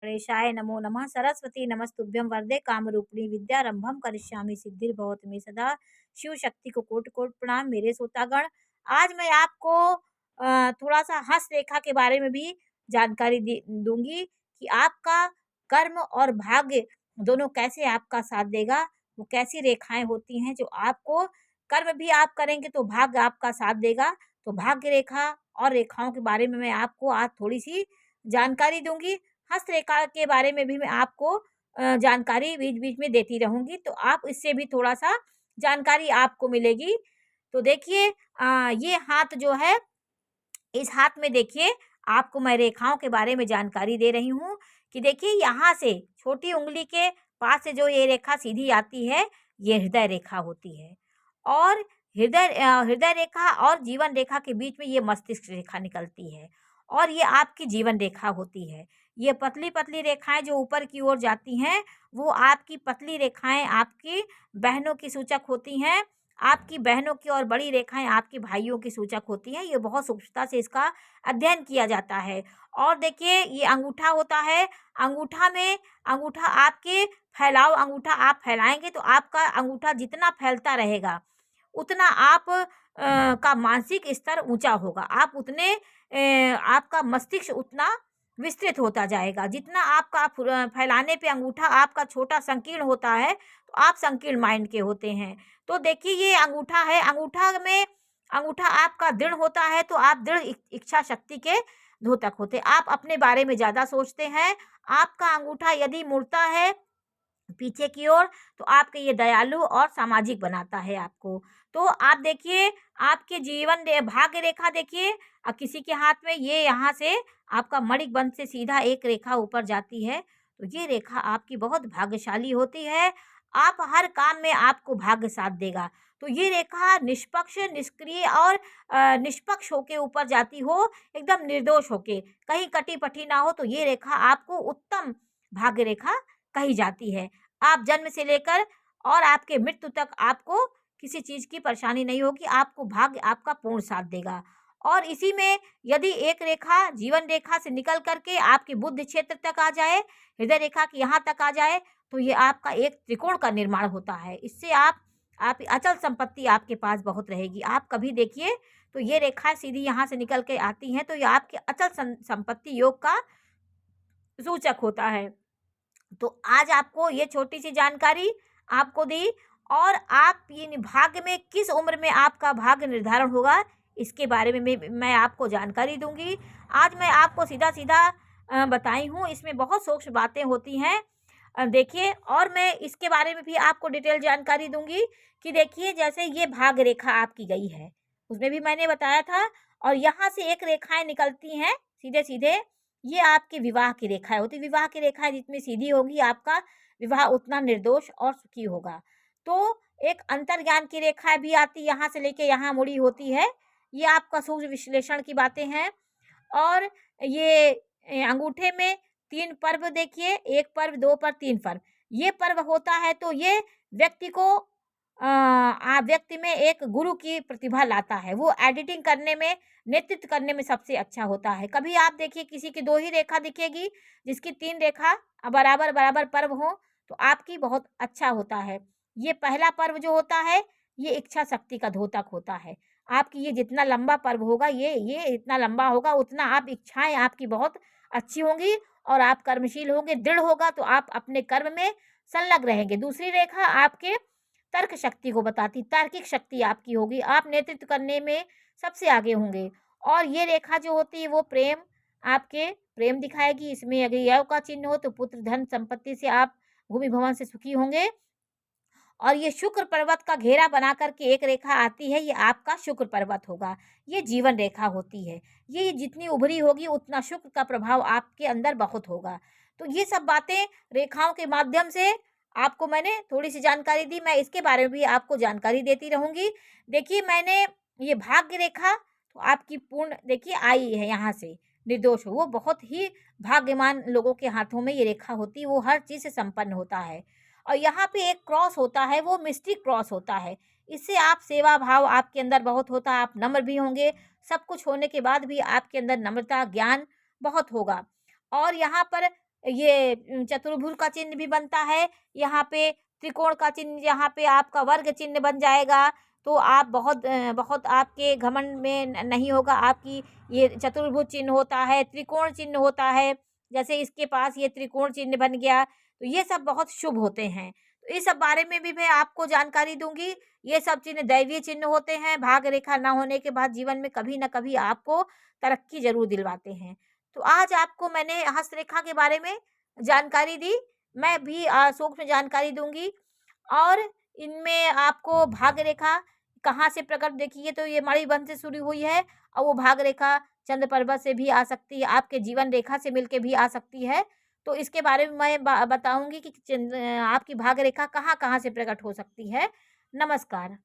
गणेशाय नमो नमः। सरस्वती नमस्तुभ्यं वरदे कामरूपिणी विद्यारंभम करिष्यामि सिद्धिर्भवतु मे सदा। शिव शक्ति को कोटि कोटि प्रणाम मेरे श्रोतागण। आज मैं आपको थोड़ा सा हस्त रेखा के बारे में भी जानकारी दूंगी कि आपका कर्म और भाग्य दोनों कैसे आपका साथ देगा। वो कैसी रेखाएं होती हैं जो आपको, कर्म भी आप करेंगे तो भाग्य आपका साथ देगा। तो भाग्य रेखा और रेखाओं के बारे में मैं आपको आज थोड़ी सी जानकारी दूंगी। हस्तरेखा के बारे में भी मैं आपको जानकारी बीच-बीच में देती रहूँगी, तो आप इससे भी थोड़ा-सा जानकारी आपको मिलेगी। तो देखिए ये हाथ जो है, इस हाथ में देखिए आपको मैं रेखाओं के बारे में जानकारी दे रही हूँ कि देखिए यहाँ से छोटी उँगली के पास से जो ये रेखा सीधी आती है, ये हृदय रेखा होती है। और हृदय रेखा और जीवन रेखा के बीच में ये मस्तिष्क रेखा निकलती है और ये आपकी जीवन रेखा होती है। ये पतली-पतली रेखाएँ जो ऊपर की ओर जाती हैं, वो आपकी पतली रेखाएँ आपकी बहनों की सूचक होती हैं। आपकी बहनों की और बड़ी रेखाएँ आपके भाइयों की सूचक होती हैं। ये बहुत सूक्ष्मता से इसका अध्ययन किया जाता है। और देखिए ये अंगूठा होता है, अंगूठा आपके फैलाव, अंगूठा आप फैलाएँगे तो आपका अंगूठा जितना फैलता रहेगा, उतना आप का मानसिक स्तर ऊँचा होगा। आप उतने आपका मस्तिष्क उतना विस्तृत होता जाएगा। जितना आपका फैलाने पे अंगूठा आपका छोटा संकीर्ण होता है, तो आप संकीर्ण माइंड के होते हैं। तो देखिए ये अंगूठा है, अंगूठा आपका दृढ़ होता है तो आप दृढ़ इच्छा शक्ति के द्योतक होते हैं। आप अपने बारे में ज़्यादा सोचते हैं। आपका अंगूठा यदि मुड़ता है पीछे की ओर, तो आपके ये दयालु और सामाजिक बनाता है आपको। तो आप देखिए आपके जीवन भाग्य रेखा देखिए, किसी के हाथ में ये यहाँ से आपका मणिक से सीधा एक रेखा ऊपर जाती है, तो ये रेखा आपकी बहुत भाग्यशाली होती है। आप हर काम में आपको भाग्य साथ देगा। तो ये रेखा निष्पक्ष, निष्क्रिय और निष्पक्ष होके ऊपर जाती हो, एकदम निर्दोष होके, कहीं कटी-पटी ना हो, तो ये रेखा आपको उत्तम भाग्य रेखा कही जाती है। आप जन्म से लेकर और आपके मृत्यु तक आपको किसी चीज़ की परेशानी नहीं होगी, आपको भाग्य आपका पूर्ण साथ देगा। और इसी में यदि एक रेखा जीवन रेखा से निकल कर के आपके बुद्धि क्षेत्र तक आ जाए, हृदय रेखा के यहाँ तक आ जाए, तो ये आपका एक त्रिकोण का निर्माण होता है। इससे आप अचल संपत्ति आपके पास बहुत रहेगी। आप कभी देखिए तो ये रेखाएँ सीधी यहाँ से निकल के आती हैं, तो ये आपके अचल संपत्ति योग का सूचक होता है। तो आज आपको ये छोटी-सी जानकारी आपको दी और आप ये भाग्य में किस उम्र में आपका भाग्य निर्धारण होगा, इसके बारे में मैं आपको जानकारी दूँगी। आज मैं आपको सीधा-सीधा बताई हूँ, इसमें बहुत सूक्ष्म बातें होती हैं। देखिए और मैं इसके बारे में भी आपको डिटेल जानकारी दूँगी कि देखिए जैसे ये भाग्य रेखा आपकी गई है, उसमें भी मैंने बताया था और यहाँ से एक रेखाएँ निकलती हैं सीधे-सीधे, ये आपकी विवाह की रेखाएँ होती हैं। विवाह की रेखाएँ जितनी सीधी होगी आपका विवाह उतना निर्दोष और सुखी होगा। तो एक अंतर्ज्ञान की रेखाएँ भी आती यहाँ से लेके यहाँ मुड़ी होती है। ये आपका सूक्ष्म विश्लेषण की बातें हैं और ये अंगूठे में 3 पर्व देखिए, 1 पर्व, 2 पर्व, 3 पर्व। ये पर्व होता है तो ये व्यक्ति को व्यक्ति में एक गुरु की प्रतिभा लाता है। वो एडिटिंग करने में, नेतृत्व करने में सबसे अच्छा होता है। कभी आप देखिए किसी की 2 ही रेखा दिखेगी, जिसकी 3 रेखा बराबर-बराबर पर्व हो, तो आपकी बहुत अच्छा होता है। ये पहला पर्व जो होता है, ये इच्छा शक्ति का द्योतक होता है। आपकी ये जितना लंबा पर्व होगा, ये इतना लंबा होगा, उतना आप इच्छाएँ आपकी बहुत अच्छी होंगी और आप कर्मशील होंगे, दृढ़ होगा तो आप अपने कर्म में संलग्न रहेंगे। दूसरी रेखा आपके तर्क शक्ति को बताती, तार्किक शक्ति आपकी होगी, आप नेतृत्व करने में सबसे आगे होंगे। और ये रेखा जो होती है वो आपके प्रेम दिखाएगी, इसमें अगर य का चिन्ह हो तो पुत्र, धन, संपत्ति से आप भूमि भवन से सुखी होंगे। और ये शुक्र पर्वत का घेरा बना कर के एक रेखा आती है, ये आपका शुक्र पर्वत होगा। ये जीवन रेखा होती है। ये जितनी उभरी होगी उतना शुक्र का प्रभाव आपके अंदर बहुत होगा। तो ये सब बातें रेखाओं के माध्यम से आपको मैंने थोड़ी-सी जानकारी दी, मैं इसके बारे में भी आपको जानकारी देती रहूँगी। देखिए मैंने ये भाग्य रेखा तो आपकी पूर्ण देखिए आई है यहाँ से, निर्दोष हो। वो बहुत ही भाग्यवान लोगों के हाथों में ये रेखा होती है, वो हर चीज़ से संपन्न होता है। और यहाँ पे एक क्रॉस होता है, वो मिस्टिक क्रॉस होता है। इससे आप सेवा भाव आपके अंदर बहुत होता है, आप नम्र भी होंगे, सब कुछ होने के बाद भी आपके अंदर नम्रता, ज्ञान बहुत होगा। और यहाँ पर ये चतुर्भुज का चिन्ह भी बनता है, यहाँ पे त्रिकोण का चिन्ह, यहाँ पे आपका वर्ग चिन्ह बन जाएगा। तो आप बहुत आपके घमंड में नहीं होगा। आपकी ये चतुर्भुज चिन्ह होता है, त्रिकोण चिन्ह होता है, जैसे इसके पास ये त्रिकोण चिन्ह बन गया, तो ये सब बहुत शुभ होते हैं। तो इस सब बारे में भी मैं आपको जानकारी दूँगी। ये सब चिन्ह दैवीय चिन्ह होते हैं, भाग रेखा ना होने के बाद जीवन में कभी न कभी आपको तरक्की ज़रूर दिलवाते हैं। तो आज आपको मैंने हस्तरेखा के बारे में जानकारी दी। मैं भी सूक्ष्म जानकारी दूँगी और इनमें आपको भाग रेखा कहाँ से प्रकट, देखिए तो ये मणिबंध से शुरू हुई है और वो भाग रेखा चंद्र पर्वत से भी आ सकती है, आपके जीवन रेखा से मिलके भी आ सकती है। तो इसके बारे में मैं बताऊँगी कि आपकी भाग रेखा कहाँ-कहाँ से प्रकट हो सकती है। नमस्कार।